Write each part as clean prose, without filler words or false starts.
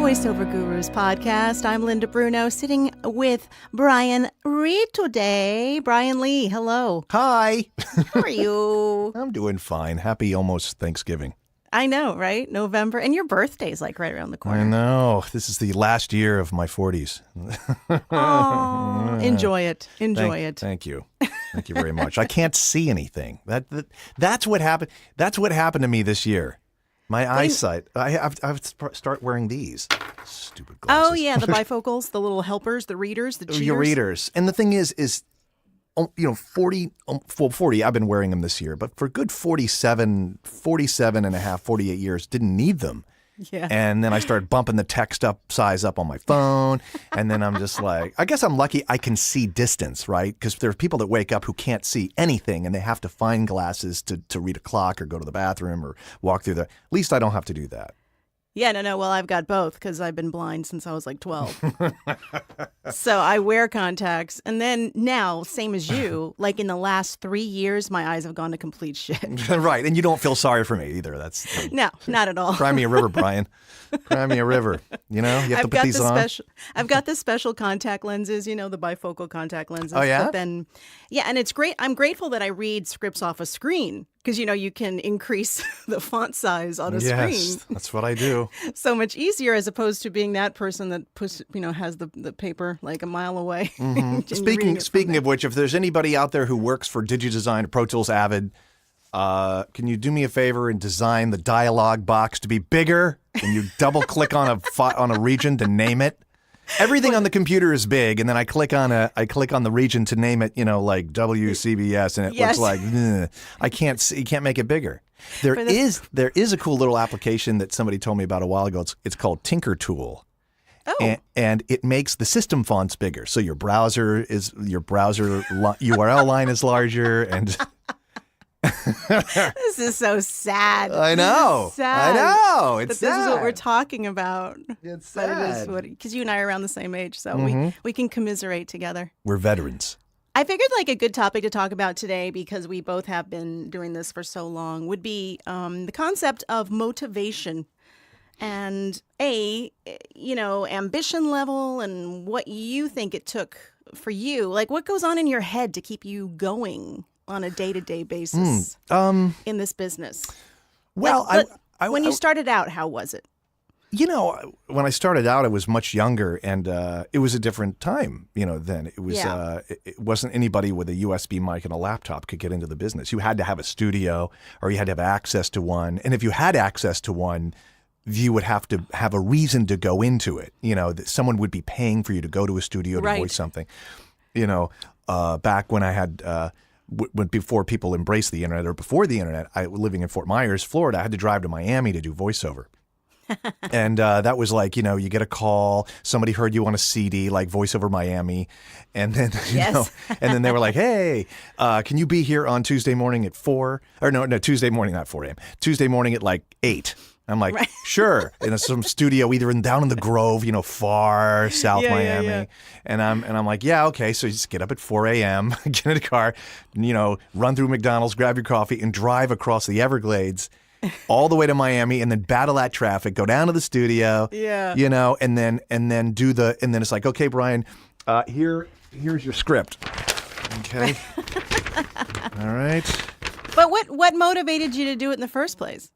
Voiceover Gurus podcast. I'm Linda Bruno, sitting with Brian Reed today. Brian Lee, hello. Hi. How are you? I'm doing fine. Happy almost Thanksgiving. I know, right? November. And your birthday's like right around the corner. I know. This is the last year of my 40s. Oh, enjoy it. Enjoy it. Thank you. Thank you very much. I can't see anything. That's what happened. That's what happened to me this year. My eyesight. I have to start wearing these stupid glasses. Oh, yeah, the bifocals, the little helpers, the readers, the cheaters. Your readers. And the thing is 40, I've been wearing them this year, but for good 47 and a half, 48 years, didn't need them. Yeah. And then I started bumping the text size up on my phone. And then I'm just like, I guess I'm lucky I can see distance, right? Because there are people that wake up who can't see anything and they have to find glasses to read a clock or go to the bathroom or walk through At least I don't have to do that. Yeah, no. Well, I've got both because I've been blind since I was like 12. So I wear contacts. And then now, same as you, like in the last 3 years, my eyes have gone to complete shit. Right. And you don't feel sorry for me either. No, not at all. Cry me a river, Brian. Cry me a river. You know, you have to put these on. I've got the special contact lenses, the bifocal contact lenses. Oh, yeah? But then, yeah, and it's great. I'm grateful that I read scripts off a screen because, you can increase the font size on a screen. Yes, that's what I do. So much easier as opposed to being that person that has the paper like a mile away. Mm-hmm. Speaking of which, if there's anybody out there who works for DigiDesign or Pro Tools Avid, can you do me a favor and design the dialog box to be bigger? Can you double click on a region to name it? Everything on the computer is big, and then I click on the region to name it, like WCBS, and it looks like I can't see. You can't make it bigger. There is a cool little application that somebody told me about a while ago. It's called Tinker Tool. Oh. And it makes the system fonts bigger. So your browser URL line is larger, and this is so sad. I know. Sad. I know. It's sad. This is what we're sad. talking about. It's sad. Because you and I are around the same age, so we can commiserate together. We're veterans. I figured like a good topic to talk about today, because we both have been doing this for so long, would be the concept of motivation and ambition level and what you think it took for you. Like what goes on in your head to keep you going on a day-to-day basis in this business? Well, when you started out, how was it? When I started out, I was much younger, and it was a different time, then. It was it wasn't anybody with a USB mic and a laptop could get into the business. You had to have a studio, or you had to have access to one. And if you had access to one, you would have to have a reason to go into it. That someone would be paying for you to go to a studio to voice something. Back when I had before people embraced the internet, or before the internet, I was living in Fort Myers, Florida. I had to drive to Miami to do voiceover. And that was like, you get a call, somebody heard you on a CD, like Voiceover Miami. And then, and then they were like, hey, can you be here on Tuesday morning at 4? Or no, Tuesday morning, not 4 a.m. Tuesday morning at like 8. I'm like, Sure. In some studio, either down in the Grove, far south Miami. Yeah. And I'm like, yeah, okay. So you just get up at 4 a.m., get in a car, run through McDonald's, grab your coffee, and drive across the Everglades all the way to Miami, and then battle that traffic, go down to the studio, and then it's like, okay, Brian, here's your script. Okay. All right. But what motivated you to do it in the first place?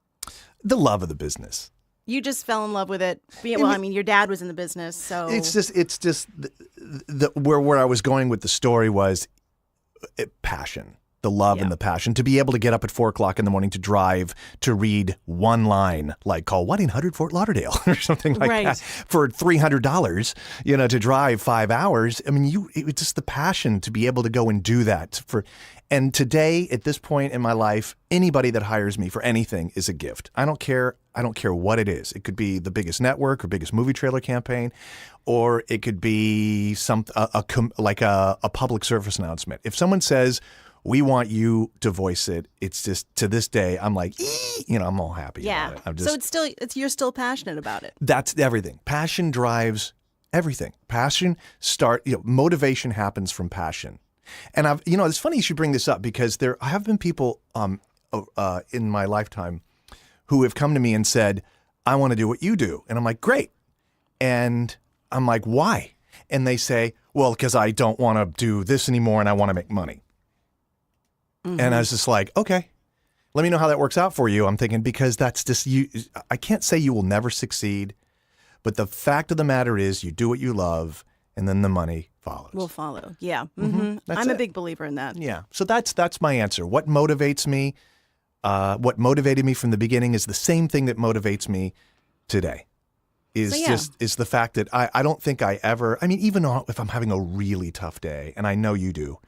The love of the business. You just fell in love with it. Well, I mean, your dad was in the business, so it's just where I was going with the story was passion. The love and the passion to be able to get up at 4 o'clock in the morning to drive to read one line, like call 1-800-Fort Lauderdale or something like that for $300, to drive 5 hours. I mean, it's just the passion to be able to go and do that and today at this point in my life, anybody that hires me for anything is a gift. I don't care what it is. It could be the biggest network or biggest movie trailer campaign, or it could be like a public service announcement. If someone says, we want you to voice it, it's just, to this day, I'm like, I'm all happy about it. So you're still passionate about it. That's everything. Passion drives everything. Motivation happens from passion. And it's funny you should bring this up, because there have been people in my lifetime who have come to me and said, I want to do what you do. And I'm like, great. And I'm like, why? And they say, well, because I don't want to do this anymore and I want to make money. Mm-hmm. And I was just like, okay, let me know how that works out for you. I'm thinking, because that's just you. I can't say you will never succeed, but the fact of the matter is you do what you love and then the money follows. Will follow. Yeah. Mm-hmm. I'm a big believer in that. Yeah. So that's my answer. What motivates me, what motivated me from the beginning is the same thing that motivates me today. Is the fact that I don't think I ever, I mean, even if I'm having a really tough day, and I know you do,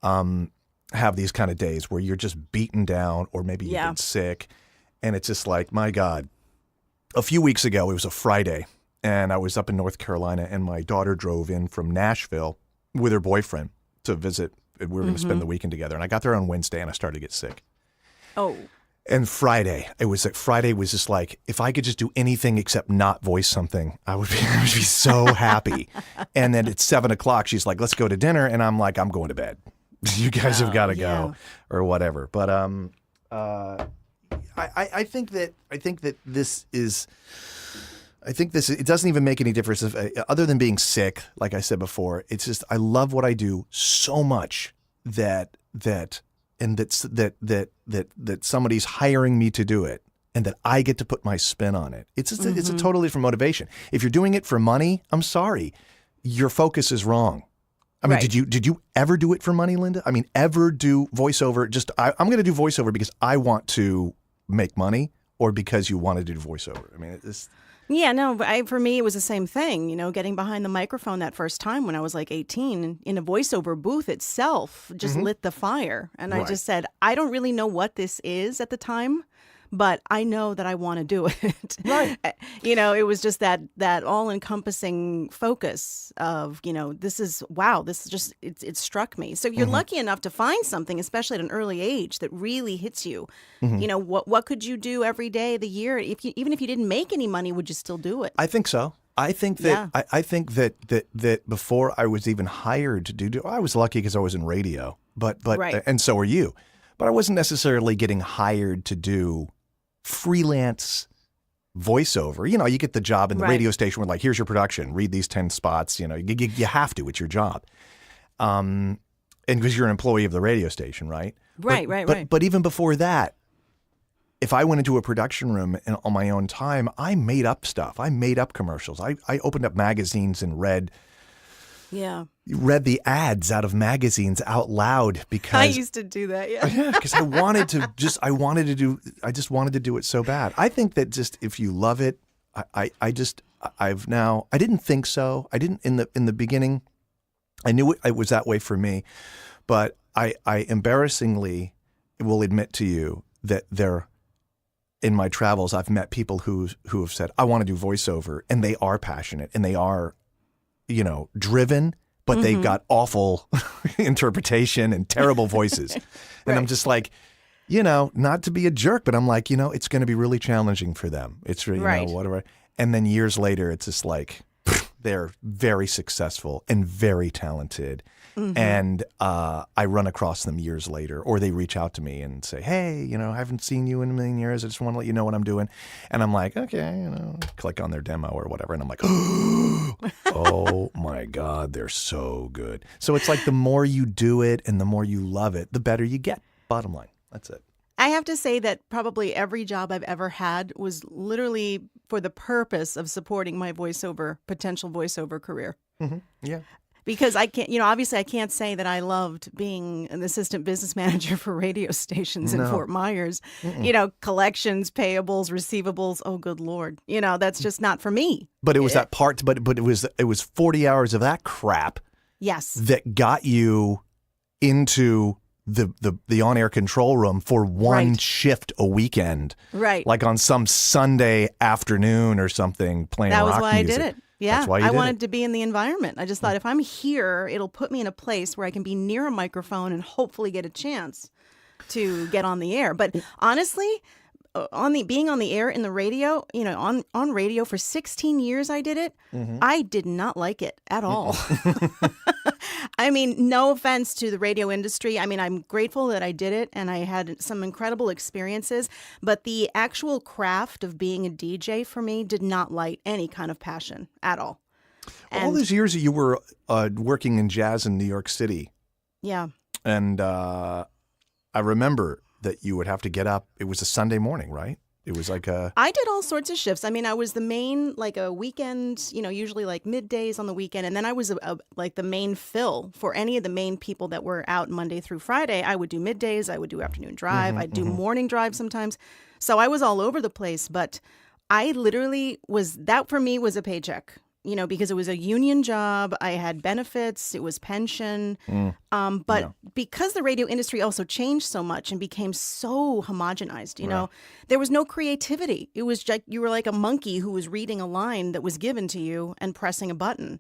have these kind of days where you're just beaten down or maybe you've been sick, and it's just like, my God. A few weeks ago, it was a Friday, and I was up in North Carolina, and my daughter drove in from Nashville with her boyfriend to visit. We were going to spend the weekend together, and I got there on Wednesday, and I started to get sick. Oh. And Friday was just like, if I could just do anything except not voice something, I would be so happy. And then at 7:00, she's like, let's go to dinner. And I'm like, I'm going to bed. You guys have got to go or whatever. But I think that it doesn't even make any difference other than being sick. Like I said before, it's just, I love what I do so much that somebody's hiring me to do it and that I get to put my spin on it. It's a totally different motivation. If you're doing it for money, I'm sorry, your focus is wrong. I mean, did you ever do it for money, Linda? I mean, ever do voiceover? Just I'm going to do voiceover because I want to make money, or because you wanted to do voiceover? I mean, it's. Yeah, no, for me, it was the same thing, getting behind the microphone that first time when I was like 18 in a voiceover booth itself just lit the fire. And I just said, I don't really know what this is at the time, but I know that I want to do it. Right. It was just that all-encompassing focus of, this is just, it struck me. So you're lucky enough to find something, especially at an early age, that really hits you. What could you do every day of the year? Even if you didn't make any money, would you still do it? I think so. I think that I think that before I was even hired to do, I was lucky because I was in radio, but and so are you. But I wasn't necessarily getting hired to do freelance voiceover. You get the job in the radio station where, like, here's your production, read these 10 spots. You have to. It's your job. And because you're an employee of the radio station, right? Right. But even before that, if I went into a production room on my own time, I made up stuff. I made up commercials. I opened up magazines and read the ads out of magazines out loud because I used to do that. Yeah, because I just wanted to do it so bad. I think that just if you love it, I didn't think so. I didn't in the beginning. I knew it was that way for me, but I embarrassingly will admit to you that in my travels, I've met people who have said, I want to do voiceover, and they are passionate and they are, driven, but they've got awful interpretation and terrible voices. And I'm just like, not to be a jerk, but I'm like, it's going to be really challenging for them. It's really, whatever. And then years later, it's just like, they're very successful and very talented. And I run across them years later, or they reach out to me and say, hey, I haven't seen you in a million years. I just want to let you know what I'm doing. And I'm like, okay, click on their demo or whatever. And I'm like, oh my God, they're so good. So it's like the more you do it and the more you love it, the better you get. Bottom line. That's it. I have to say that probably every job I've ever had was literally for the purpose of supporting my potential voiceover career. Yeah. Because I can't, obviously I can't say that I loved being an assistant business manager for radio stations in Fort Myers. Collections, payables, receivables. Oh, good Lord. That's just not for me. But it was that part, but it was 40 hours of that crap. Yes. That got you into the on-air control room for one shift a weekend. Right. Like on some Sunday afternoon or something playing rock music. That was why I did it. Yeah, I wanted to be in the environment. I just thought if I'm here, it'll put me in a place where I can be near a microphone and hopefully get a chance to get on the air. But honestly, being on the air in the radio, on radio for 16 years I did it. I did not like it at all. I mean, no offense to the radio industry. I mean, I'm grateful that I did it and I had some incredible experiences, but the actual craft of being a DJ for me did not light any kind of passion at all. All those years that you were working in jazz in New York City. Yeah. And I remember that you would have to get up. It was a Sunday morning, right? It was like I did all sorts of shifts. I mean, I was the main, like a weekend, usually like middays on the weekend. And then I was like the main fill for any of the main people that were out Monday through Friday. I would do middays. I would do afternoon drive. I'd do morning drive sometimes. So I was all over the place. But I literally that for me was a paycheck. Because it was a union job, I had benefits, it was pension. But because the radio industry also changed so much and became so homogenized, there was no creativity. It was like you were like a monkey who was reading a line that was given to you and pressing a button.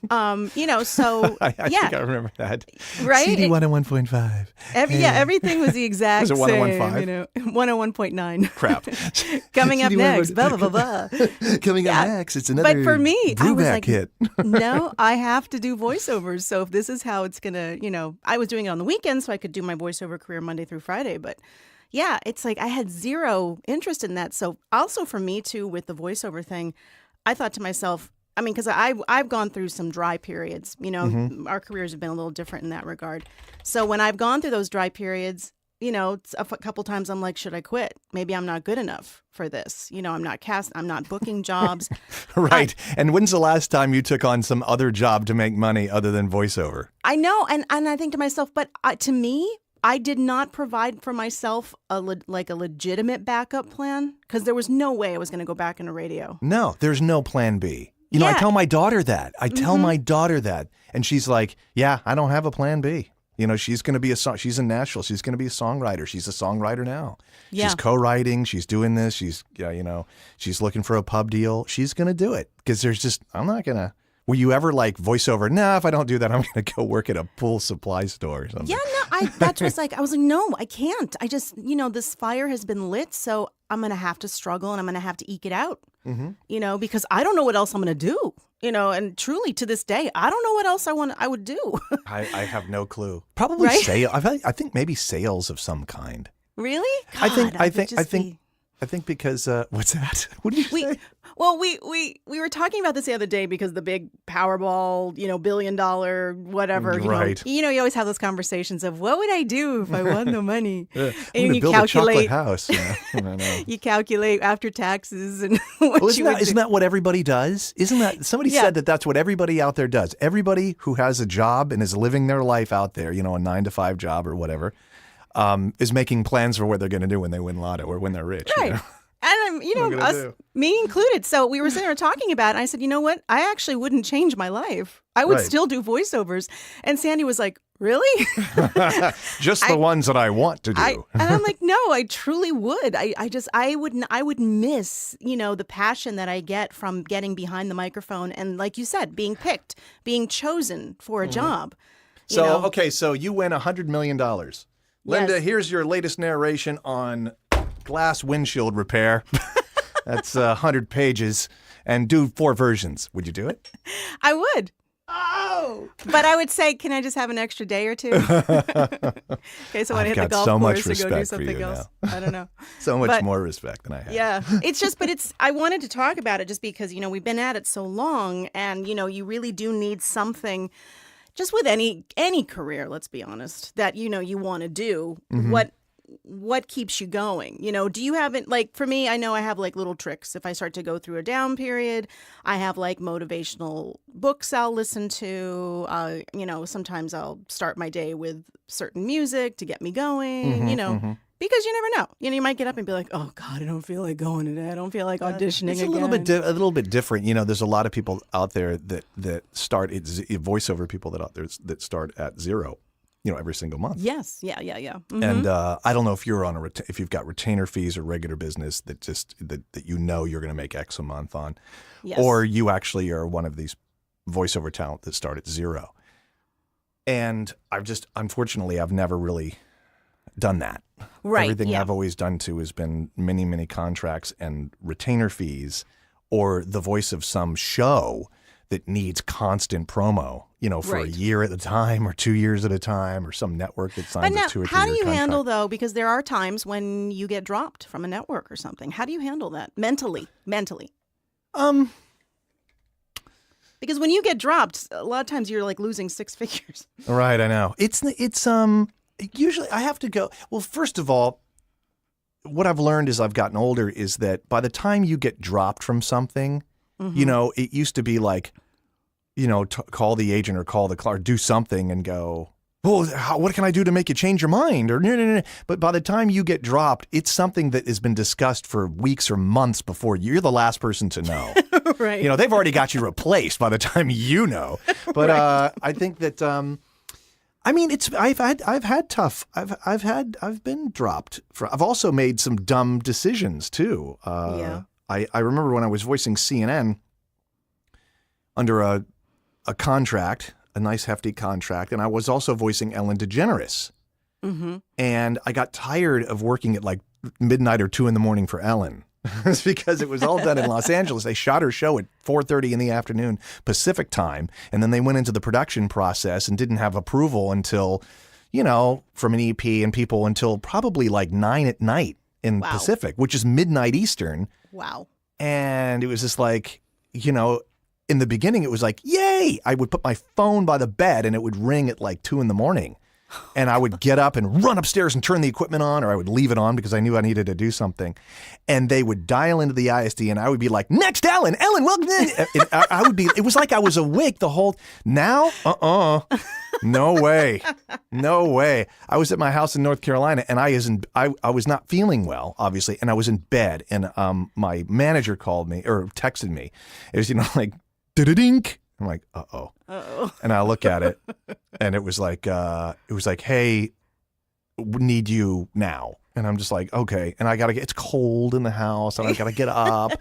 So I think I remember that. Right? CD 101.5. Everything was the exact Was it same. 101.5? 101.9. Crap. Coming up CD next, blah, blah, blah, blah. Coming up next, it's another But for me, I was Brubeck like, hit. no, I have to do voiceovers. So if this is how it's going to, I was doing it on the weekends so I could do my voiceover career Monday through Friday. But yeah, it's like I had zero interest in that. So also for me too, with the voiceover thing, I thought to myself, I mean, because I've gone through some dry periods, our careers have been a little different in that regard. So when I've gone through those dry periods, a couple times I'm like, should I quit? Maybe I'm not good enough for this. I'm not booking jobs. Right. And when's the last time you took on some other job to make money other than voiceover? I know. And I think to myself, but to me, I did not provide for myself a legitimate backup plan because there was no way I was going to go back into radio. No, there's no plan B. I tell my daughter that. And she's like, yeah, I don't have a plan B. She's going to be she's in Nashville. She's going to be a songwriter. She's a songwriter now. Yeah. She's co-writing. She's doing this. She's looking for a pub deal. She's going to do it because I'm not going to. Were you ever like voiceover? No, if I don't do that, I'm going to go work at a pool supply store or something. Yeah, no, I was like, no, I can't. I just, this fire has been lit, so I'm going to have to struggle and I'm going to have to eke it out, because I don't know what else I'm going to do. And truly to this day, I don't know what else I would do. I have no clue. Probably right? sales. I think maybe sales of some kind. Really? God, I think because what's that? What did you say? Well, we were talking about this the other day because the big Powerball, $1 billion, whatever. Right. You always have those conversations of what would I do if I won the money? And you build calculate a chocolate house. You calculate after taxes and isn't that what everybody does? Isn't that somebody said that's what everybody out there does? Everybody who has a job and is living their life out there, a 9-to-5 job or whatever, is making plans for what they're going to do when they win lotto or when they're rich. Right. And, me included. So we were sitting there talking about it. And I said, you know what? I actually wouldn't change my life. I would still do voiceovers. And Sandy was like, really? Just the ones that I want to do. And I'm like, no, I truly would. I would miss, the passion that I get from getting behind the microphone. And like you said, being picked, being chosen for a job. Okay, so you win $100 million. Linda, here's your latest narration on glass windshield repair. That's 100 pages and do 4 versions. Would you do it? I would. Oh! But I would say, can I just have an extra day or two? Okay, so when I hit the golf course or go do something else. I don't know. So much more respect than I have. Yeah. It's just, I wanted to talk about it just because, we've been at it so long and, you really do need something. Just with any career, let's be honest, that you want to do, what keeps you going? Do you have it, like for me, I know I have like little tricks. If I start to go through a down period, I have like motivational books I'll listen to. Sometimes I'll start my day with certain music to get me going, because you never know. You might get up and be like, oh God, I don't feel like going today. I don't feel like auditioning it's again. a little bit different. There's a lot of people out there that start voiceover people that start at zero. Every single month. Yes. Yeah. Mm-hmm. And I don't know if you're on if you've got retainer fees or regular business that you're going to make X a month on, yes. Or you actually are one of these voiceover talent that start at zero. And unfortunately, I've never really done that. Right. Everything I've always done has been many, many contracts and retainer fees, or the voice of some show that needs constant promo, for a Right. year at a time or 2 years at a time, or some network that But signs now, a 2 or 3 how year do you contract. handle though? Because there are times when you get dropped from a network or something. How do you handle that mentally? Because when you get dropped, a lot of times you're like losing six figures. Right, I know. It's usually I have to go. Well, first of all, what I've learned as I've gotten older is that by the time you get dropped from something, it used to be like, call the agent or call the client, or do something and go, well, what can I do to make you change your mind? Or no. But by the time you get dropped, it's something that has been discussed for weeks or months before you're the last person to know. Right. They've already got you replaced by the time you know. But I think that I've been dropped. I've also made some dumb decisions too. Yeah. I remember when I was voicing CNN under a contract, a nice hefty contract, and I was also voicing Ellen DeGeneres. Mm-hmm. And I got tired of working at like midnight or 2 a.m. for Ellen. It's because it was all done in Los Angeles. They shot her show at 4:30 in the afternoon Pacific time, and then they went into the production process and didn't have approval until, from an EP and people until probably like 9 at night in Wow. Pacific, which is midnight Eastern. Wow. And it was just like, in the beginning, it was like, yay! I would put my phone by the bed and it would ring at like 2 a.m. And I would get up and run upstairs and turn the equipment on, or I would leave it on because I knew I needed to do something. And they would dial into the ISD and I would be like, next, Ellen, welcome in. It was like I was awake the whole, now, no way. I was at my house in North Carolina and I was not feeling well, obviously. And I was in bed and my manager called me or texted me. It was, like, da-da-dink. I'm like, uh-oh. And I look at it and it was like, hey, need you now. And I'm just like, okay. And it's cold in the house and I got to get up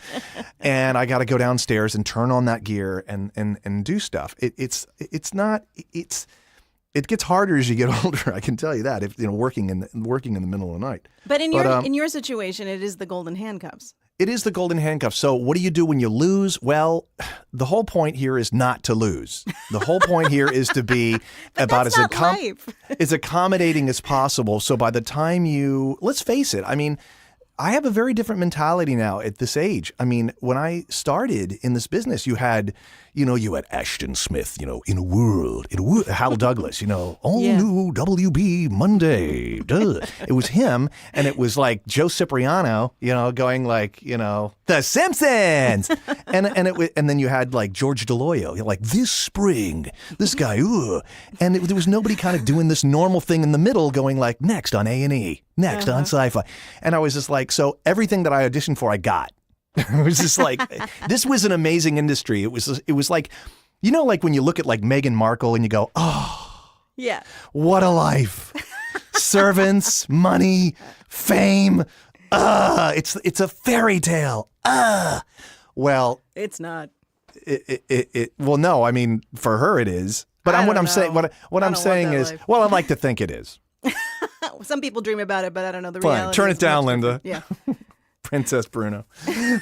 and I got to go downstairs and turn on that gear and do stuff. It gets harder as you get older. I can tell you that, if working in the middle of the night. But in your situation, it is the golden handcuffs. It is the golden handcuff. So what do you do when you lose? Well, the whole point here is not to lose. The whole point here is to be about as accommodating as possible. So by the time let's face it, I mean, I have a very different mentality now at this age. I mean, when I started in this business, you had Ashton Smith, in a world, Hal Douglas, all new WB Monday. Duh. It was him. And it was like Joe Cipriano, going like, The Simpsons. and then you had like George DeLoyo, like this spring, this guy, and there was nobody kind of doing this normal thing in the middle going like next on A&E, next on Sci-Fi. And I was just like, so everything that I auditioned for, I got. It was just like, this was an amazing industry. It was like, like when you look at like Meghan Markle and you go, oh, yeah, what a life. Servants, money, fame. It's a fairy tale. Well, it's not. Well, no, I mean, for her it is. But what I'm saying is, life. well, I'd like to think it is. Some people dream about it, but I don't know the Fine, reality. turn it is down, much Linda. different. Yeah. Princess Bruno.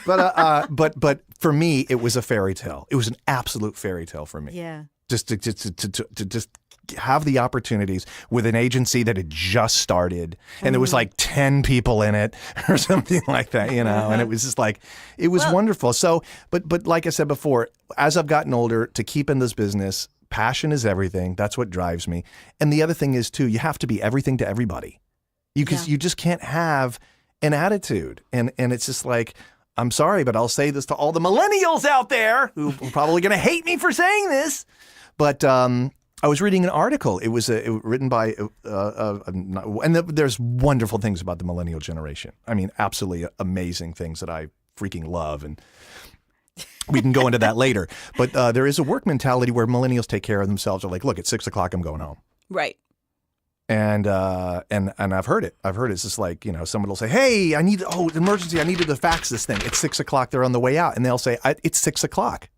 But for me, it was a fairy tale. It was an absolute fairy tale for me. Yeah. Just to just have the opportunities with an agency that had just started and there was like 10 people in it or something like that, and it was just like, it was wonderful. So, but like I said before, as I've gotten older, to keep in this business, passion is everything. That's what drives me. And the other thing is too, you have to be everything to everybody. You just can't have an attitude. And it's just like, I'm sorry, but I'll say this to all the millennials out there who are probably going to hate me for saying this. But I was reading an article. It was written by, and there's wonderful things about the millennial generation. I mean, absolutely amazing things that I freaking love. And we can go into that later. But there is a work mentality where millennials take care of themselves. They're like, look, at 6 o'clock, I'm going home. Right. And I've heard it. It's just like, someone will say, hey, emergency. I needed to fax this thing. It's 6 o'clock. They're on the way out. And they'll say, it's 6 o'clock.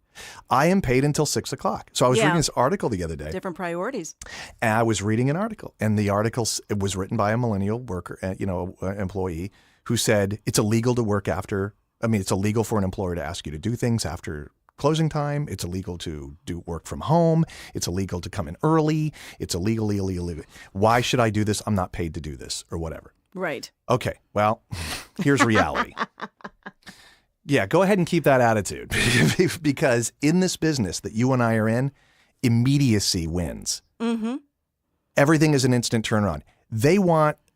I am paid until 6 o'clock. So I was reading this article the other day. Different priorities. And I was reading an article, and the article was written by a millennial worker, employee who said it's illegal to work after. I mean, it's illegal for an employer to ask you to do things after closing time. It's illegal to do work from home. It's illegal to come in early. It's illegal. Why should I do this? I'm not paid to do this or whatever. Right. Okay, well, here's reality. Yeah, go ahead and keep that attitude because in this business that you and I are in, immediacy wins. Mm-hmm. Everything is an instant turnaround.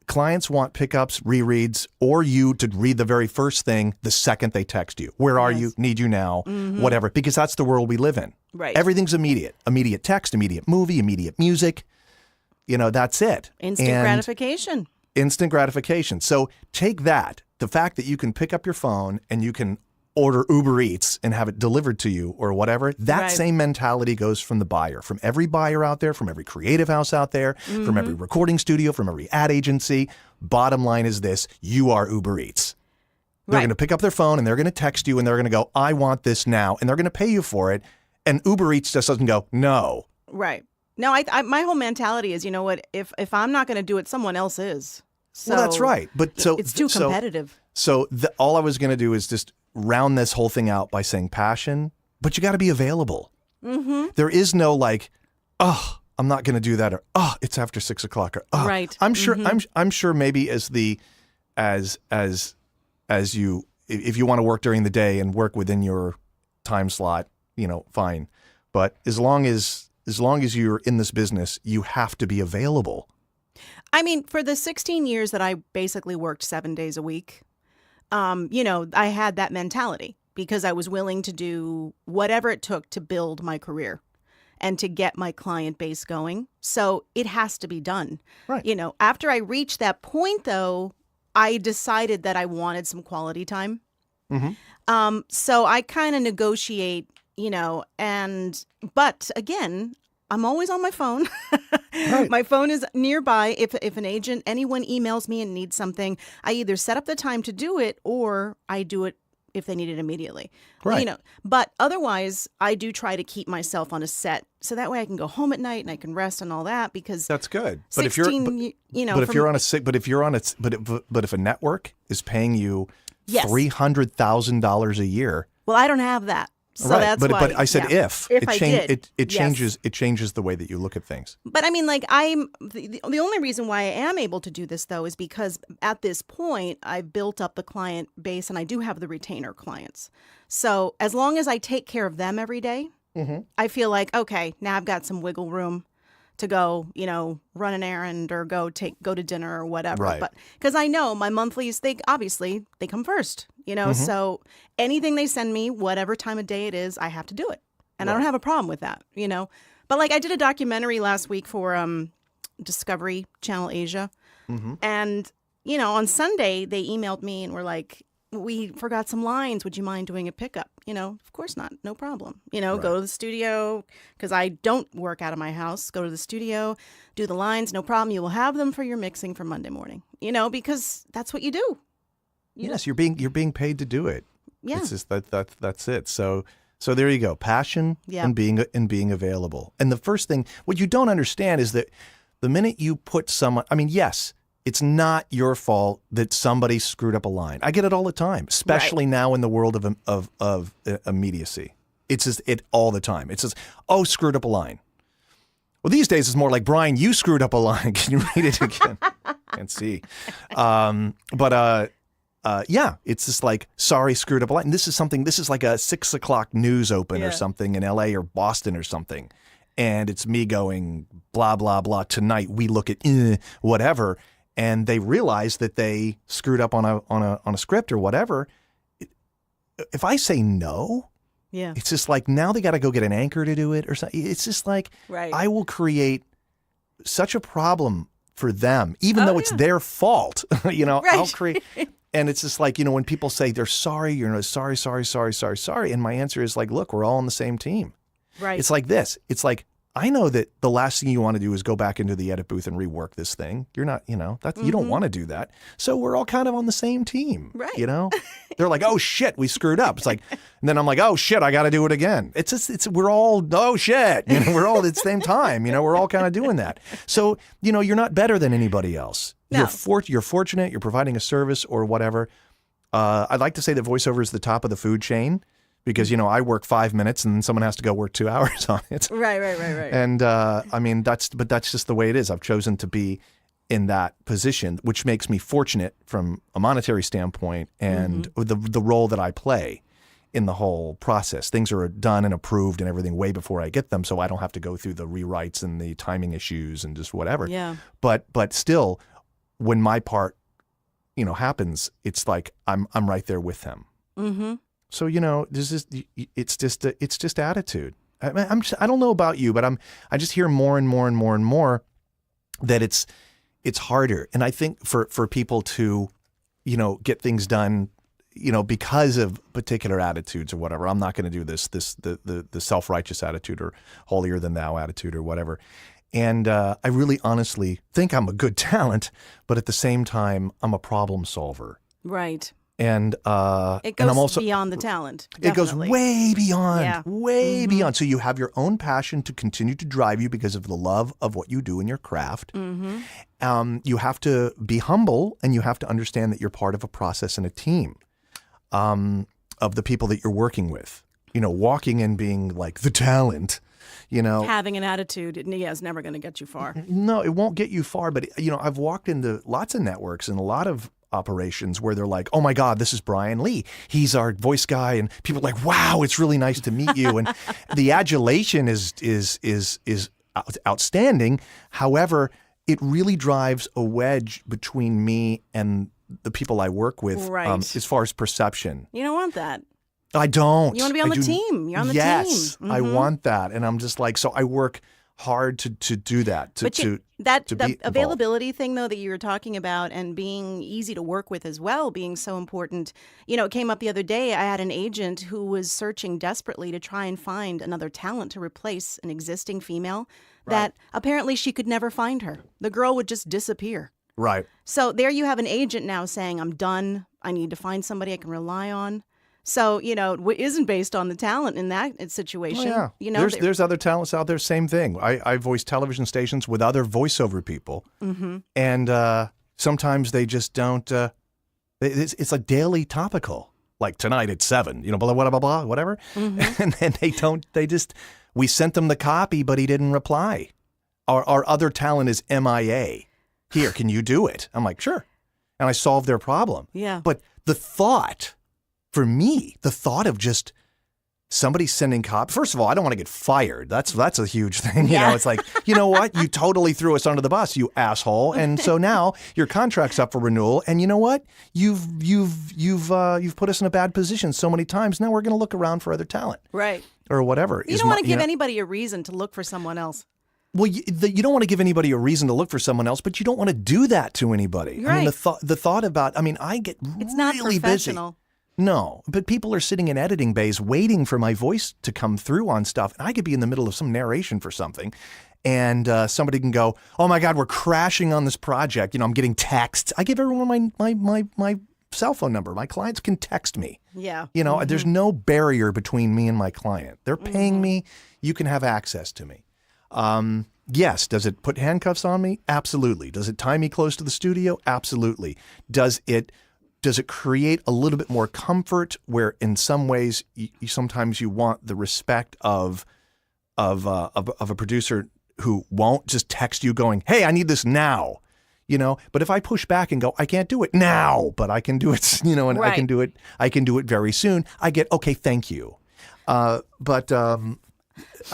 Clients want pickups, rereads, or you to read the very first thing the second they text you. Where are you? Need you now? Whatever, because that's the world we live in. Right. Everything's immediate. Immediate text, immediate movie, immediate music. That's it. Instant gratification. Instant gratification. So take that, the fact that you can pick up your phone and you can order Uber Eats and have it delivered to you or whatever, that same mentality goes from the buyer, from every buyer out there, from every creative house out there, from every recording studio, from every ad agency. Bottom line is this, you are Uber Eats. They're going to pick up their phone and they're going to text you and they're going to go, I want this now. And they're going to pay you for it. And Uber Eats just doesn't go, no. Right. No, I my whole mentality is, you know what, if I'm not going to do it, someone else is. So well, that's right. But so it's too competitive. So all I was going to do is just round this whole thing out by saying passion, but you got to be available. Mm-hmm. There is no like, oh, I'm not going to do that, or oh, it's after 6 o'clock, or oh. Right. I'm sure. I'm sure. Maybe as you, if you want to work during the day and work within your time slot, fine. But as long as you're in this business, you have to be available. I mean, for the 16 years that I basically worked 7 days a week, I had that mentality because I was willing to do whatever it took to build my career and to get my client base going. So it has to be done. Right. After I reached that point, though, I decided that I wanted some quality time. Mm-hmm. So I kind of negotiate, but again, I'm always on my phone. Right. My phone is nearby. If anyone emails me and needs something, I either set up the time to do it or I do it if they need it immediately. Right. But otherwise, I do try to keep myself on a set so that way I can go home at night and I can rest and all that because that's good. But if a network is paying you yes. $300,000 a year, well, I don't have that. So right, that's but why, I said if it yes. changes the way that you look at things. But I mean, like the only reason why I am able to do this though is because at this point I've built up the client base and I do have the retainer clients. So as long as I take care of them every day, I feel like okay, now I've got some wiggle room to go, run an errand or go to dinner or whatever. Right. But because I know my monthlies, they come first, so anything they send me, whatever time of day it is, I have to do it. And I don't have a problem with that, But like I did a documentary last week for Discovery Channel Asia. And, on Sunday they emailed me and were like, we forgot some lines. Would you mind doing a pickup? Of course not. No problem. Go to the studio because I don't work out of my house. Go to the studio, do the lines. No problem. You will have them for your mixing for Monday morning, because that's what you do. Yes, you're being paid to do it. Yeah. It's just that's it. So there you go. Passion and being available. And the first thing, what you don't understand is that the minute you put someone, I mean, yes, it's not your fault that somebody screwed up a line. I get it all the time, especially now in the world of immediacy. It's just it all the time. It's just, oh, screwed up a line. Well, these days it's more like, Brian, you screwed up a line. Can you read it again? Can't see. Yeah, it's just like, sorry, screwed up a line. And this is like a 6 o'clock news open or something in LA or Boston or something. And it's me going, blah, blah, blah. Tonight we look at whatever. And they realize that they screwed up on a script or whatever. If I say no, it's just like now they got to go get an anchor to do it or something. It's just like I will create such a problem for them, even though it's their fault. I'll create, and it's just like when people say they're sorry, sorry, and my answer is like, look, we're all on the same team. Right. It's like this. It's like, I know that the last thing you want to do is go back into the edit booth and rework this thing. You're not, you don't want to do that. So we're all kind of on the same team. Right. They're like, oh shit, we screwed up. It's like, and then I'm like, oh shit, I got to do it again. We're all, oh shit, we're all at the same time. We're all kind of doing that. So, you're not better than anybody else. No. You're fortunate. You're providing a service or whatever. I'd like to say that Voiceover is the top of the food chain because, I work 5 minutes and then someone has to go work 2 hours on it. Right. And I mean, that's just the way it is. I've chosen to be in that position, which makes me fortunate from a monetary standpoint and the role that I play in the whole process. Things are done and approved and everything way before I get them, so I don't have to go through the rewrites and the timing issues and just whatever. Yeah. But still, when my part, happens, it's like I'm right there with them. Mm-hmm. So it's just attitude. I don't know about you, but I just hear more and more and more and more that it's harder, and I think for people to, get things done, because of particular attitudes or whatever. I'm not going to do the self-righteous attitude or holier than thou attitude or whatever. And I really honestly think I'm a good talent, but at the same time, I'm a problem solver. Right. And it goes and I'm also, beyond the talent. Definitely. It goes way beyond, beyond. So you have your own passion to continue to drive you because of the love of what you do in your craft. Mm-hmm. You have to be humble, and you have to understand that you're part of a process and a team of the people that you're working with. Walking and being like the talent. Having an attitude, is never going to get you far. No, it won't get you far. But I've walked into lots of networks and a lot of operations where they're like, "Oh my God, this is Brian Lee. He's our voice guy," and people are like, "Wow, it's really nice to meet you." And the adulation is outstanding. However, it really drives a wedge between me and the people I work with, right. As far as perception. You don't want that. I don't. You want to be on the team. You're on the team. Yes, I want that, and I'm just like, so I work hard to do that. The availability thing, though, that you were talking about, and being easy to work with as well, being so important. It came up the other day. I had an agent who was searching desperately to try and find another talent to replace an existing female that apparently she could never find her. The girl would just disappear. Right. So there you have an agent now saying, "I'm done. I need to find somebody I can rely on." So, it isn't based on the talent in that situation. Oh, yeah. There's other talents out there, same thing. I voice television stations with other voiceover people. Mm-hmm. And sometimes they just don't, it's a daily topical. Like tonight at 7, blah, blah, blah, blah, blah, whatever. Mm-hmm. And then we sent them the copy, but he didn't reply. Our other talent is MIA. Here, can you do it? I'm like, sure. And I solved their problem. Yeah. But for me, the thought of just somebody sending first of all, I don't want to get fired. That's a huge thing. It's like, you know what? You totally threw us under the bus, you asshole. And so now your contract's up for renewal. And you know what? You've put us in a bad position so many times. Now we're going to look around for other talent. Right. Or whatever. You don't want to give anybody a reason to look for someone else. Well, you don't want to give anybody a reason to look for someone else, but you don't want to do that to anybody. Right. I mean, the thought about, I get it's not really professional. busy. No, but people are sitting in editing bays waiting for my voice to come through on stuff. And I could be in the middle of some narration for something, and somebody can go, "Oh my God, we're crashing on this project." I'm getting texts. I give everyone my cell phone number. My clients can text me. Yeah. There's no barrier between me and my client. They're paying me. You can have access to me. Yes. Does it put handcuffs on me? Absolutely. Does it tie me close to the studio? Absolutely. Does it create a little bit more comfort where in some ways sometimes you want the respect of a producer who won't just text you going, "Hey, I need this now." But if I push back and go, "I can't do it now, but I can do it," and right. I can do it very soon, I get, "Okay, thank you." But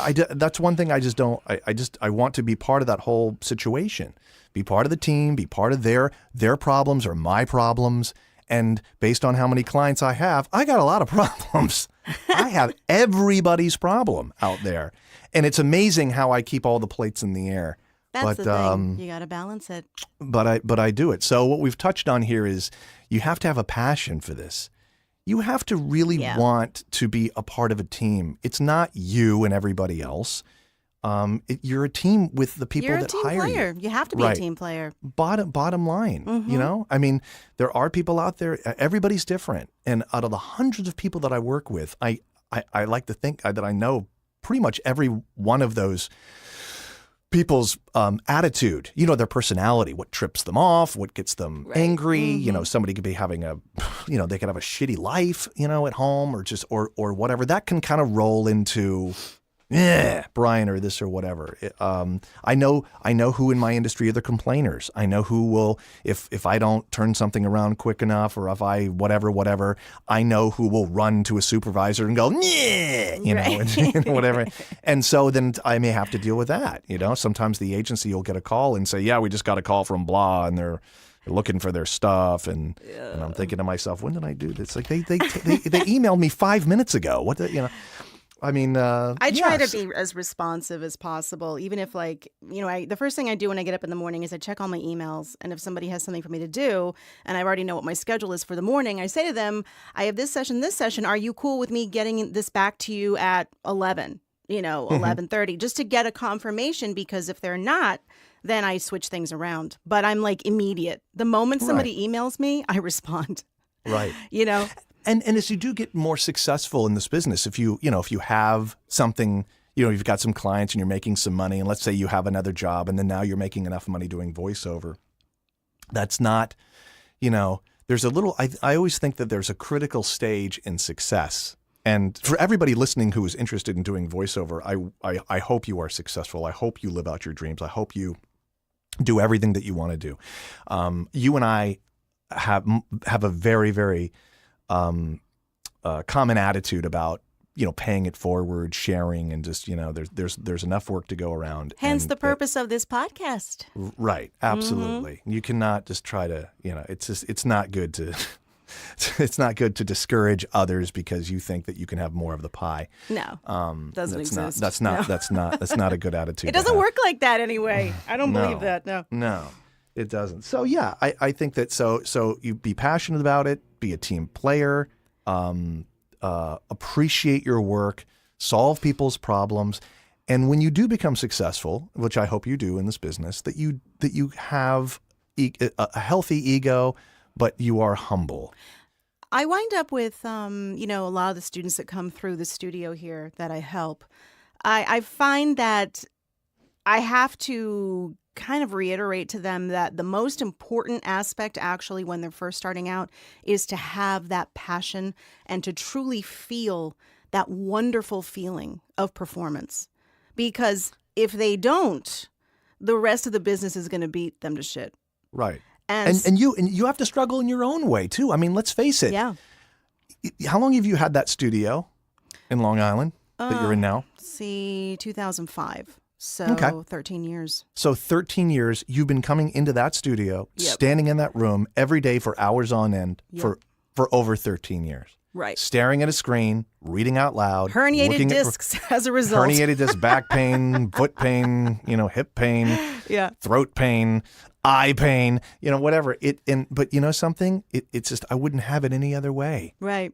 that's one thing I just don't. I want to be part of that whole situation, be part of the team, be part of their problems or my problems. And based on how many clients I got a lot of problems. I have everybody's problem out there. And it's amazing how I keep all the plates in the air. That's the thing. You got to balance it. But I do it. So what we've touched on here is you have to have a passion for this. You have to really want to be a part of a team. It's not you and everybody else. You're a team with the people that hire you. You're a team player. You have to be a team player. Bottom line, there are people out there. Everybody's different, and out of the hundreds of people that I work with, I like to think that I know pretty much every one of those people's attitude, their personality, what trips them off, what gets them angry. Somebody could be having they could have a shitty life, at home or whatever. That can kind of roll into, Brian or this or whatever. I know who in my industry are the complainers. I know who will, if I don't turn something around quick enough or if I whatever, I know who will run to a supervisor and go, and whatever. And so then I may have to deal with that. Sometimes the agency will get a call and say, yeah, we just got a call from blah and they're looking for their stuff. And I'm thinking to myself, when did I do this? Like they emailed me 5 minutes ago. I mean, I try to be as responsive as possible, even if the first thing I do when I get up in the morning is I check all my emails. And if somebody has something for me to do and I already know what my schedule is for the morning, I say to them, I have this session. Are you cool with me getting this back to you at 11, 11:30, just to get a confirmation? Because if they're not, then I switch things around. But I'm immediate. The moment somebody emails me, I respond. Right. And as you do get more successful in this business, if you have something, you've got some clients and you're making some money, and let's say you have another job and then now you're making enough money doing voiceover, that's not, there's a little, I always think that there's a critical stage in success. And for everybody listening who is interested in doing voiceover, I hope you are successful. I hope you live out your dreams. I hope you do everything that you want to do. You and I have a very, very common attitude about paying it forward, sharing, and just there's enough work to go around. Hence the purpose of this podcast. Right, absolutely. Mm-hmm. You cannot just try to it's not good to it's not good to discourage others because you think that you can have more of the pie. No, doesn't exist. That's not a good attitude. It doesn't work like that anyway. I don't believe that. No, it doesn't. So yeah, I think that so you be passionate about it. Be a team player, appreciate your work, solve people's problems, and when you do become successful, which I hope you do in this business, that you have a healthy ego, but you are humble. I wind up with, a lot of the students that come through the studio here that I help. I find that I have to kind of reiterate to them that the most important aspect actually when they're first starting out is to have that passion and to truly feel that wonderful feeling of performance. Because if they don't, the rest of the business is going to beat them to shit. Right. And you have to struggle in your own way too. I mean, let's face it. Yeah. How long have you had that studio in Long Island that you're in now? 2005. So okay. 13 years. So 13 years, you've been coming into that studio, standing in that room every day for hours on end for over 13 years. Right. Staring at a screen, reading out loud. Herniated discs as a result. Herniated discs, back pain, foot pain, hip pain, throat pain, eye pain, whatever. But something? It's just, I wouldn't have it any other way. Right.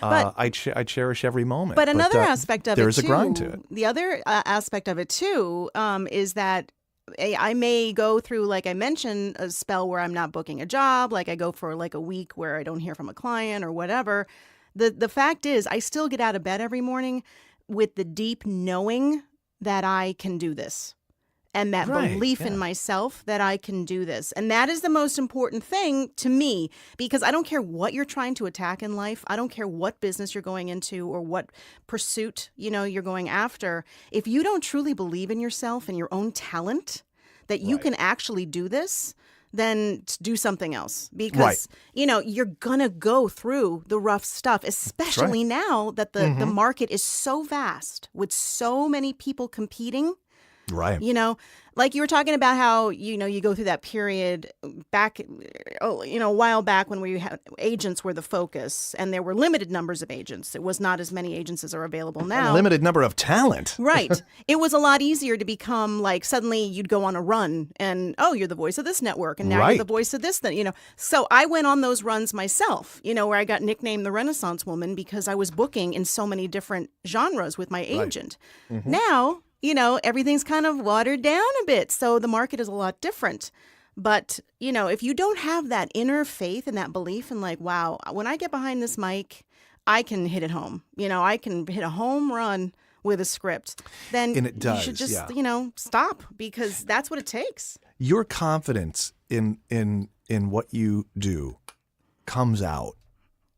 But I cherish every moment. But another aspect of it, too. There's a grind to it. The other aspect of it, too, is that I may go through, like I mentioned, a spell where I'm not booking a job. Like I go for a week where I don't hear from a client or whatever. The fact is, I still get out of bed every morning with the deep knowing that I can do this. And that belief in myself that I can do this. And that is the most important thing to me, because I don't care what you're trying to attack in life. I don't care what business you're going into or what pursuit, you're going after. If you don't truly believe in yourself and your own talent, that you can actually do this, then do something else. Because, you're going to go through the rough stuff, especially now that the market is so vast with so many people competing. Right. Like you were talking about how, you go through that period back, a while back when we had agents were the focus and there were limited numbers of agents. It was not as many agents as are available now. A limited number of talent. Right. It was a lot easier to become suddenly you'd go on a run and, you're the voice of this network and now you're the voice of this, So I went on those runs myself, where I got nicknamed the Renaissance Woman because I was booking in so many different genres with my agent. Mm-hmm. Now, everything's kind of watered down a bit. So the market is a lot different. But, if you don't have that inner faith and that belief in wow, when I get behind this mic, I can hit it home. I can hit a home run with a script, then And it does, you should just, yeah. stop, because that's what it takes. Your confidence in what you do comes out.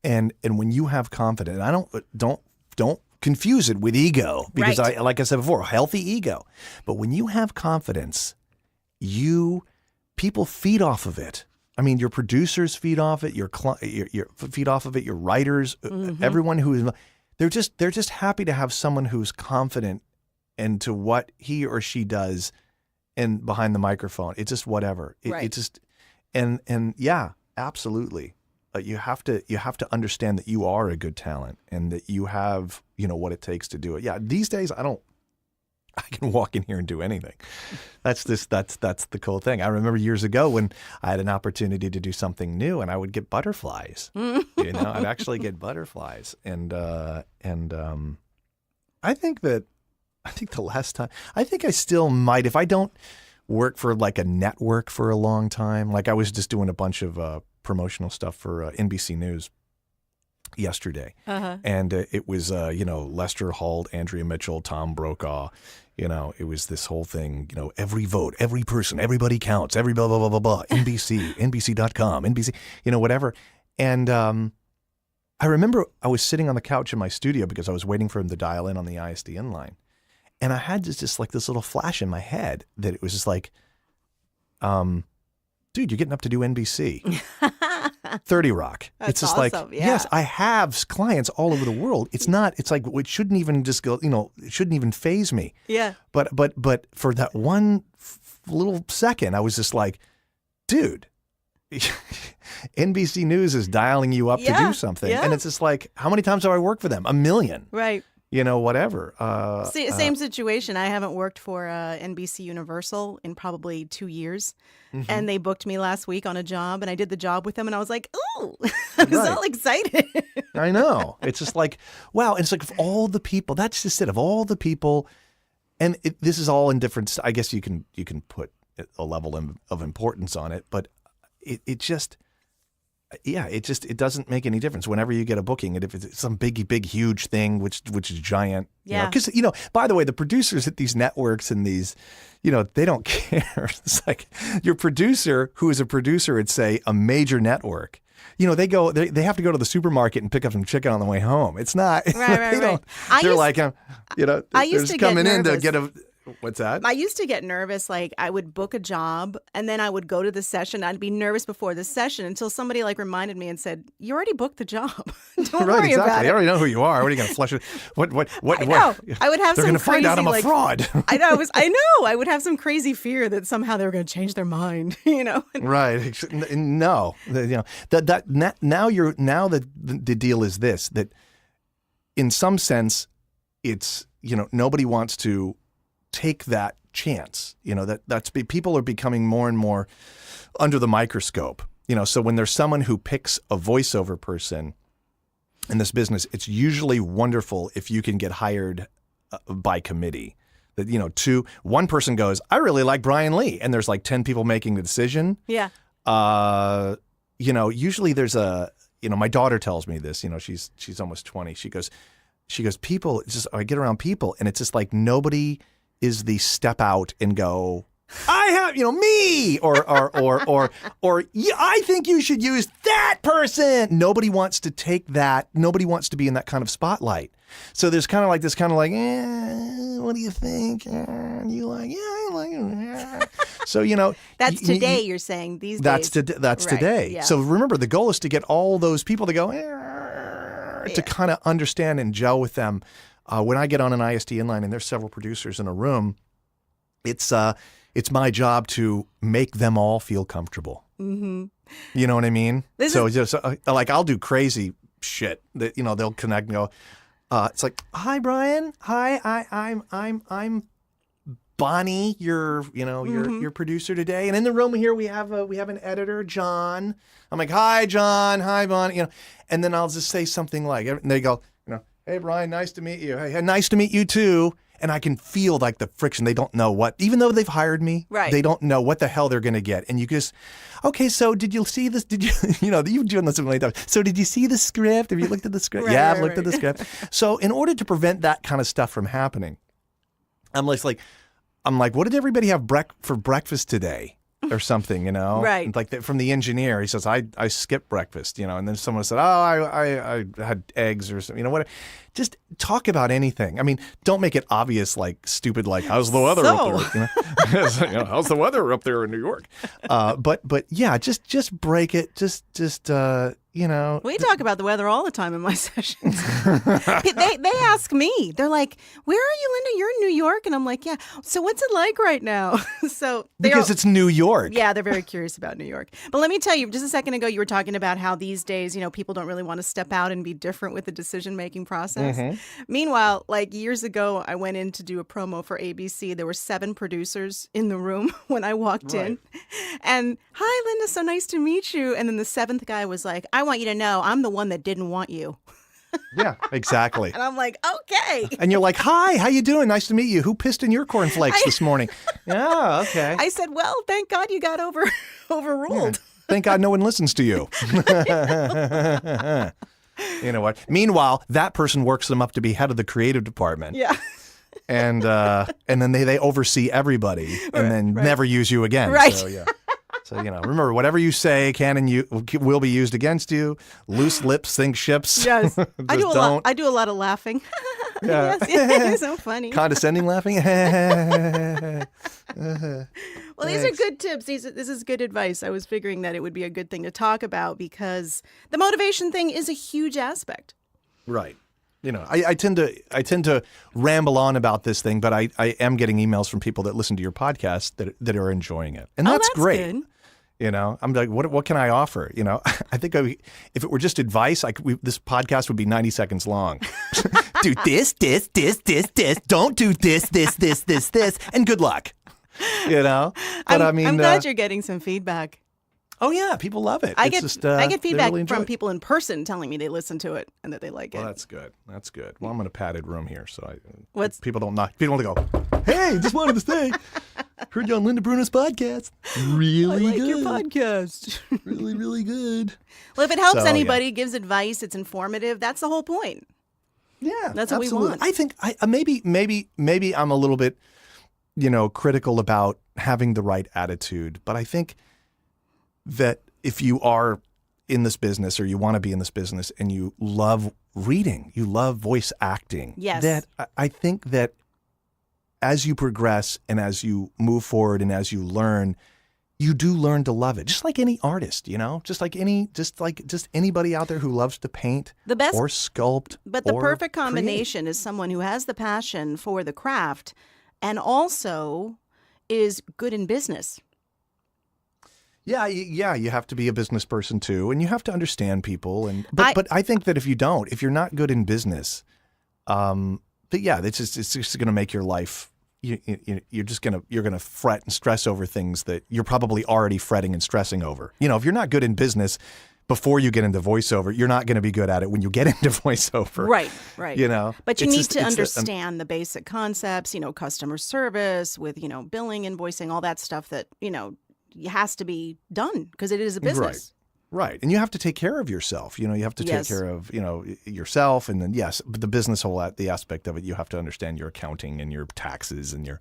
And when you have confidence, I don't confuse it with ego, because Right. like I said before, healthy ego. But when you have confidence, people feed off of it. I mean, your producers feed off it, your feed off of it, your writers, everyone they're just happy to have someone who's confident into what he or she does and behind the microphone. It's just whatever. Right. It just and yeah, absolutely. You have to understand that you are a good talent and that you have, what it takes to do it. Yeah, these days I can walk in here and do anything. That's the cool thing. I remember years ago when I had an opportunity to do something new, and I would get butterflies. I'd actually get butterflies, and I think the last time, I think I still might, if I don't work for like a network for a long time. Like I was just doing a bunch of promotional stuff for NBC News yesterday, and it was Lester Holt, Andrea Mitchell, Tom Brokaw. It was this whole thing. Every vote, every person, everybody counts. Every blah blah blah blah blah. NBC, NBC.com, NBC. Whatever. And I remember I was sitting on the couch in my studio because I was waiting for him to dial in on the ISDN line, and I had just like this little flash in my head that it was just like, dude, you're getting up to do NBC. 30 Rock. That's it's just awesome. like, Yeah. yes, I have clients all over the world. It's like, it shouldn't even just go, it shouldn't even faze me. Yeah. But for that one little second, I was just like, dude, NBC News is dialing you up to do something. Yeah. And it's just like, how many times have I worked for them? 1 million. Right. Whatever. Same situation. I haven't worked for NBC Universal in probably 2 years. Mm-hmm. And they booked me last week on a job, and I did the job with them, and I was like, ooh, I was all excited. I know. It's just like, wow. It's like of all the people, that's just it, of all the people, and this is all in different, I guess you can put a level of importance on it, but it just, yeah, it doesn't make any difference whenever you get a booking. And if it's some big, huge thing, which is giant, Yeah. Because, by the way, the producers at these networks and these, they don't care. It's like your producer, who is a producer at, say, a major network, they have to go to the supermarket and pick up some chicken on the way home. It's not, Right. they don't, I they're used- like, I they're used just to get coming in to nervous. get a, what's that? I used to get nervous. Like I would book a job and then I would go to the session. I'd be nervous before the session until somebody reminded me and said, "You already booked the job. Don't Right, worry exactly. about They it." already know who you are. What are you going to flush it? What? I know. I would have They're some going to find out I'm a crazy, fraud. I know. I would have some crazy fear that somehow they were going to change their mind. Right. No. Now the deal is this, that in some sense it's, nobody wants to take that chance. People are becoming more and more under the microscope. So when there's someone who picks a voiceover person in this business, it's usually wonderful if you can get hired by committee. That, one person goes, I really like Brian Lee, and there's like 10 people making the decision. Yeah. Usually there's my daughter tells me this, she's almost 20. She goes, people, it's just, I get around people and it's just like nobody is the step out and go, I have, me, or yeah, I think you should use that person. Nobody wants to take that. Nobody wants to be in that kind of spotlight. So there's kind of like this what do you think? And you like, yeah, I like it. So, That's today, you're saying, these that's days. That's Right, today. yeah. So remember, the goal is to get all those people to go, to kind of understand and gel with them. When I get on an ISDN line and there's several producers in a room, it's my job to make them all feel comfortable. Mm-hmm. You know what I mean? Like I'll do crazy shit that, they'll connect and go, it's like, hi, Brian. Hi, I'm Bonnie, your producer today. And in the room here, we have an editor, John. I'm like, hi, John. Hi, Bonnie. And then I'll just say something like, and they go, hey, Brian, nice to meet you. Hey, nice to meet you too. And I can feel like the friction. They don't know what, even though they've hired me, Right. they don't know what the hell they're going to get. And you just, okay, so did you see this? Did you, you've done this so many times. So did you see the script? Have you looked at the script? Right, yeah, I've right, looked at the right. script. So in order to prevent that kind of stuff from happening, I'm like, what did everybody have for breakfast today? Or something, Right. And like from the engineer, he says, I skipped breakfast, and then someone said, oh, I had eggs or something, what? Just talk about anything. I mean, don't make it obvious, like stupid, like how's the weather up there? How's the weather up there in New York? But yeah, just break it. Just We talk about the weather all the time in my sessions. they ask me. They're like, "Where are you, Linda? You're in New York," and I'm like, "Yeah." So what's it like right now? because it's New York. Yeah, they're very curious about New York. But let me tell you, just a second ago, you were talking about how these days, people don't really want to step out and be different with the decision-making process. Meanwhile, like years ago, I went in to do a promo for ABC. There were 7 producers in the room when I walked in. And, "Hi, Linda, so nice to meet you." And then the 7th guy was like, "I want you to know I'm the one that didn't want you." Yeah, exactly. And I'm like, "Okay." And you're like, "Hi, how you doing? Nice to meet you. Who pissed in your cornflakes this morning?" Yeah, okay. I said, "Well, thank God you got overruled." Thank God no one listens to you. You know what? Meanwhile, that person works them up to be head of the creative department. Yeah. And then they oversee everybody and then never use you again. Right. So, yeah. So, remember, whatever you say will be used against you. Loose lips sink ships. Yes. I do a lot. don't. I do a lot of laughing. Yeah. Yes, so funny. Condescending laughing. Well, these are good tips. This is good advice. I was figuring that it would be a good thing to talk about because the motivation thing is a huge aspect. Right. I tend to ramble on about this thing, but I am getting emails from people that listen to your podcast that are enjoying it, and that's great. Good. I'm like, what can I offer? I think if it were just advice, this podcast would be 90 seconds long. Do this, don't do this, and good luck. But I'm glad you're getting some feedback. Oh yeah, people love it. I It's get just, I get they feedback really enjoy from it. people in person telling me they listen to it and that they like Well, it. that's good. That's good. Well, I'm in a padded room here, so people don't go, "Hey, just wanted to say, heard you on Linda Bruno's podcast. Really I like good. your podcast. Really, really good." Well, if it helps So, anybody, gives advice, it's informative. That's the whole point. Yeah, That's what we absolutely. want. I think maybe I'm a little bit, critical about having the right attitude, but I think that if you are in this business or you want to be in this business and you love reading, you love voice acting, Yes. that I think that as you progress and as you move forward and as you learn, you do learn to love it. Just like any artist, just anybody out there who loves to paint The best, or sculpt. but the or perfect create. combination is someone who has the passion for the craft and also is good in business. Yeah, you have to be a business person too, and you have to understand people. But I think that if you're not good in business, it's just going to make your life. You're gonna fret and stress over things that you're probably already fretting and stressing over. If you're not good in business before you get into voiceover, you're not going to be good at it when you get into voiceover. Right. But you It's need just- to it's understand the basic concepts, customer service with, billing, invoicing, all that stuff that, has to be done because it is a business. Right. And you have to take care of yourself. You have to take Yes. care of, yourself. And then, yes, but the business the aspect of it, you have to understand your accounting and your taxes and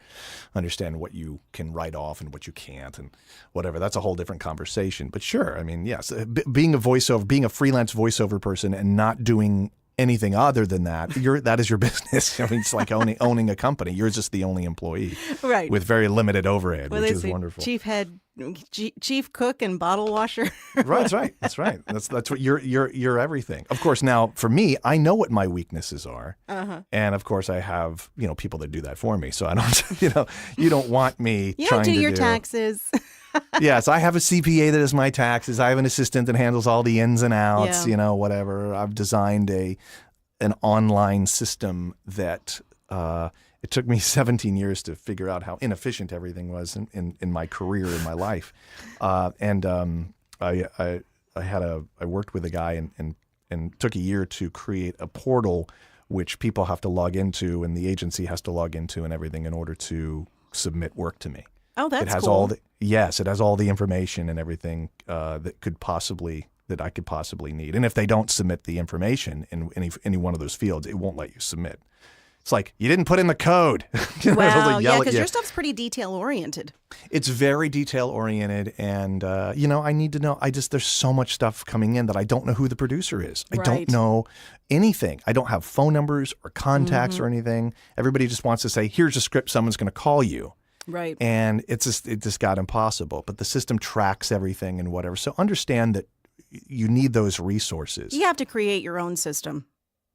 understand what you can write off and what you can't and whatever. That's a whole different conversation. But sure, I mean, yes, being a freelance voiceover person and not doing anything other than that, that is your business. I mean, it's like owning a company. You're just the only employee, Right. with very limited overhead, Well, which they is say wonderful. chief cook and bottle washer. Right, that's right. That's what you're everything. Of course, now for me, I know what my weaknesses are, and of course, I have people that do that for me. So I don't, you don't want me. You trying don't do to your taxes. Yes, I have a CPA that does my taxes. I have an assistant that handles all the ins and outs. Yeah. Whatever. I've designed an online system that. It took me 17 years to figure out how inefficient everything was in my career, in my life. I worked with a guy and took a year to create a portal which people have to log into and the agency has to log into and everything in order to submit work to me. Oh, that's it has cool. all the, yes, it has all the information and everything that I could possibly need. And if they don't submit the information in any one of those fields, it won't let you submit. It's like, you didn't put in the code. Wow, yeah, because your stuff's pretty detail-oriented. It's very detail-oriented, and, I need to know. There's so much stuff coming in that I don't know who the producer is. I don't know anything. I don't have phone numbers or contacts or anything. Everybody just wants to say, here's a script, someone's going to call you. Right. And it just got impossible. But the system tracks everything and whatever. So understand that you need those resources. You have to create your own system,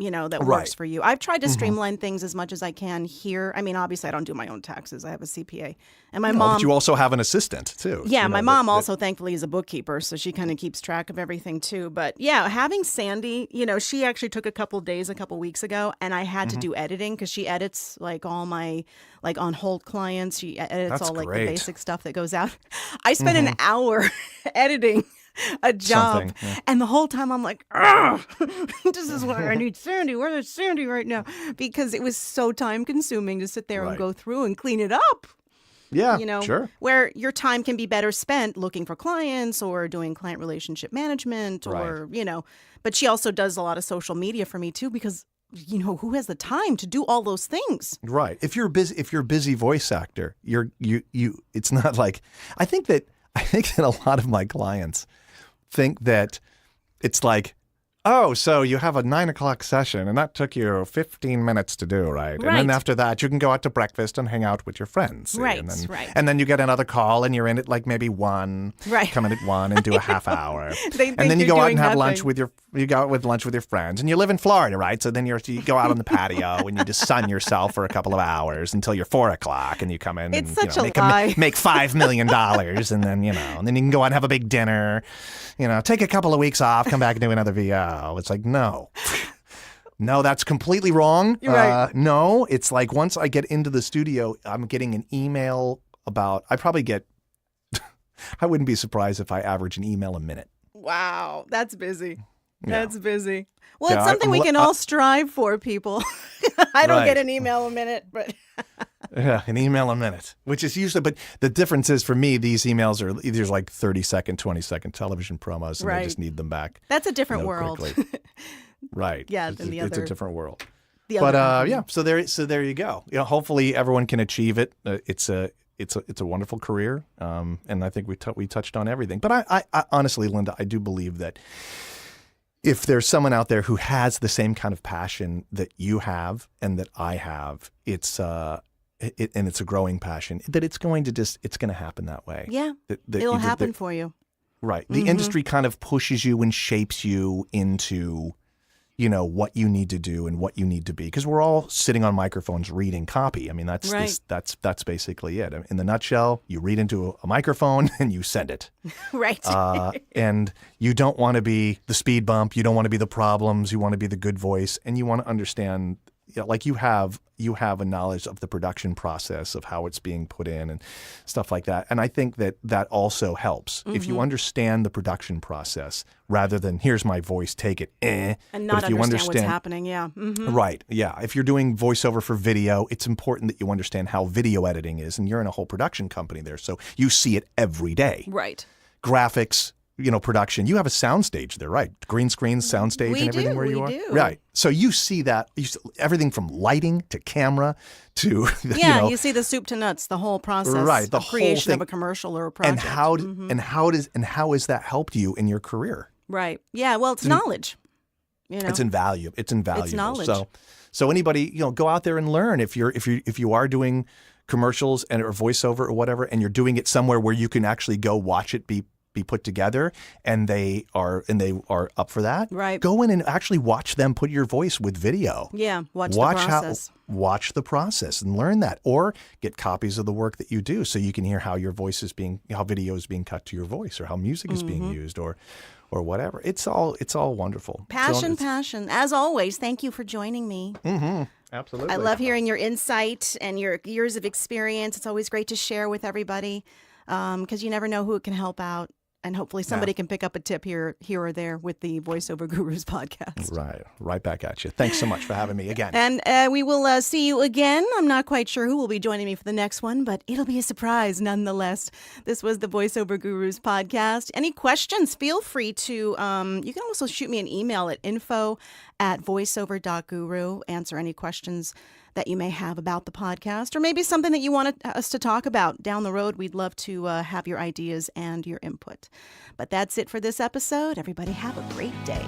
that works for you. I've tried to streamline things as much as I can here. I mean, obviously, I don't do my own taxes. I have a CPA. And my mom... But you also have an assistant, too. Yeah, my mom also, thankfully, is a bookkeeper, so she kind of keeps track of everything, too. But, yeah, having Sandy, she actually took a couple weeks ago, and I had to do editing because she edits, all my, on hold clients. She edits all, the basic stuff that goes out. I spent an hour editing a job. And the whole time I'm like, this is why I need Sandy. Where's Sandy right now? Because it was so time consuming to sit there and go through and clean it up. Yeah, sure. Where your time can be better spent looking for clients or doing client relationship management or, but she also does a lot of social media for me too, because who has the time to do all those things? Right. If you're a busy voice actor, it's not like, I think that a lot of my clients think that it's like, oh, so you have a 9 o'clock session and that took you 15 minutes to do, right? And then after that, you can go out to breakfast and hang out with your friends. Right, and then you get another call and you're in at maybe 1. Right. Come in at 1 and do a half hour. And then you go out and have lunch with your friends. And you live in Florida, right? So then you go out on the patio and you just sun yourself for a couple of hours until you're 4 o'clock and you come in it's and such a lie. Make $5 million and then, and then you can go out and have a big dinner, take a couple of weeks off, come back and do another VO. It's like, no, that's completely wrong. You're right. No, it's like once I get into the studio, I'm getting an email I probably get, I wouldn't be surprised if I average an email a minute. Wow, that's busy. That's busy. Well, it's something we can all strive for, people. I don't get an email a minute, but... Yeah, an email a minute, which is usually, but the difference is for me, these emails are either 30-second, 20-second television promos, and I just need them back. That's a different world. Right. Yeah, than the other. It's a different world. So there you go. Hopefully everyone can achieve it. It's a wonderful career, and I think we touched on everything. But I honestly, Linda, I do believe that if there's someone out there who has the same kind of passion that you have and that I have, and it's a growing passion, that it's going to happen that way. Yeah, it'll happen for you. Right. The industry kind of pushes you and shapes you into, what you need to do and what you need to be. Because we're all sitting on microphones reading copy. I mean, that's basically it. In the nutshell, you read into a microphone and you send it. Right. And you don't want to be the speed bump. You don't want to be the problems. You want to be the good voice. And you want to understand, you have a knowledge of the production process of how it's being put in and stuff like that. And I think that also helps. If you understand the production process rather than here's my voice, take it, and not understand what's happening. Yeah. Right. Yeah. If you're doing voiceover for video, it's important that you understand how video editing is. And you're in a whole production company there. So you see it every day. Right. Graphics, production. You have a soundstage there, right? Green screen, soundstage, and everything where you are. We do. Right. So you see that, everything from lighting to camera to, you see the soup to nuts, the whole process, right? The creation whole thing. Of a commercial or a project. And how has that helped you in your career? Right. Yeah. Well, it's knowledge. It's invaluable. It's invaluable. It's knowledge. So anybody, go out there and learn. If you are doing commercials or voiceover or whatever, and you're doing it somewhere where you can actually go watch it be put together, and they are up for that. Right. Go in and actually watch them put your voice with video. Yeah. Watch the process. Watch the process and learn that, or get copies of the work that you do, so you can hear how your voice is how video is being cut to your voice, or how music is being used, or whatever. It's all wonderful. Passion. As always, thank you for joining me. Absolutely. I love hearing your insight and your years of experience. It's always great to share with everybody, because you never know who it can help out. And hopefully somebody can pick up a tip here or there with the Voiceover Gurus podcast. Right back at you. Thanks so much for having me again. And we will see you again. I'm not quite sure who will be joining me for the next one, but it'll be a surprise nonetheless. This was the Voiceover Gurus podcast. Any questions, feel free to, you can also shoot me an email at info@voiceover.guru. Answer any questions that you may have about the podcast, or maybe something that you want us to talk about down the road. We'd love to have your ideas and your input. But that's it for this episode. Everybody have a great day.